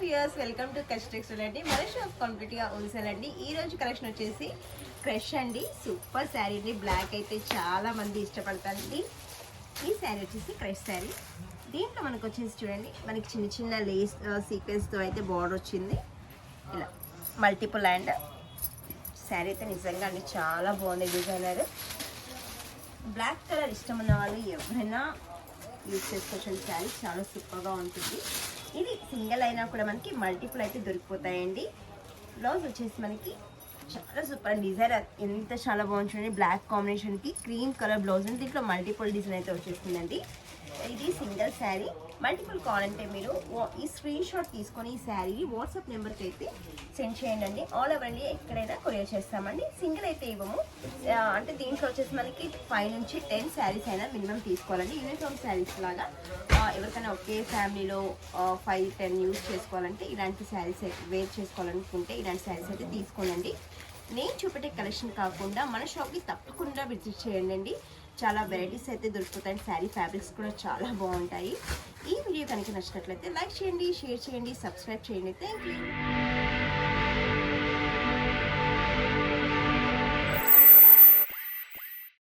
Viewers welcome to కష్ textile అండి. మన షాప్ కంప్లీట్గా హోల్సేల్ అండి. ఈ రోజు కలెక్షన్ వచ్చేసి క్రష్ అండి. సూపర్ శారీ అండి. బ్లాక్ అయితే చాలా మంది ఇష్టపడతారండి. ఈ శారీ వచ్చేసి క్రష్ శారీ. దీంట్లో మనకు వచ్చేసి చూడండి, మనకి చిన్న చిన్న లేస్ సీక్వెన్స్తో అయితే బార్డర్ వచ్చింది. ఇలా మల్టిపుల్ అండ్ శారీ అయితే నిజంగా అండి చాలా బాగుంది. డిజైనర్ బ్లాక్ కలర్ ఇష్టం ఉన్న వాళ్ళు ఎవరైనా యూజ్ చేసుకోవచ్చు. శారీ చాలా సూపర్గా ఉంటుంది. ఇది సింగిల్ అయినా కూడా మనకి మల్టిపుల్ అయితే దొరికిపోతాయండి. బ్లౌజ్ వచ్చేసి మనకి చాలా సూపర్ డిజైన్, ఎంత చాలా బాగుంటుంది. బ్లాక్ కాంబినేషన్కి క్రీమ్ కలర్ బ్లౌజ్ అండి. దీంట్లో మల్టిపుల్ డిజైన్ అయితే వచ్చేస్తుందండి. ఇది సింగిల్ శారీ. మల్టిపుల్ కావాలంటే మీరు ఈ స్క్రీన్ షాట్ తీసుకొని ఈ శారీని వాట్సాప్ నెంబర్కి అయితే సెండ్ చేయండి. ఆల్ ఓవర్ అండి ఎక్కడైనా కొరియర్ చేస్తామండి. సింగిల్ అయితే ఇవ్వము. అంటే దీంట్లో వచ్చేసి మనకి 5 నుంచి 10 శారీస్ అయినా మినిమం తీసుకోవాలండి. యూనిఫామ్ శారీస్ లాగా ఎవరికైనా ఒకే ఫ్యామిలీలో 5-10 యూజ్ చేసుకోవాలంటే ఇలాంటి శారీస్ వేర్ చేసుకోవాలనుకుంటే ఇలాంటి శారీస్ అయితే తీసుకోనండి. నేను చూపెట్టే కలెక్షన్ కాకుండా మన షాప్కి తప్పకుండా విజిట్ చేయండి. చాలా వెరైటీస్ అయితే దొరుకుతాయి. శారీ ఫ్యాబ్రిక్స్ కూడా చాలా బాగుంటాయి. ఈ వీడియో కనుక నచ్చినట్లయితే లైక్ చేయండి, షేర్ చేయండి, సబ్స్క్రైబ్ చేయండి. Thank you.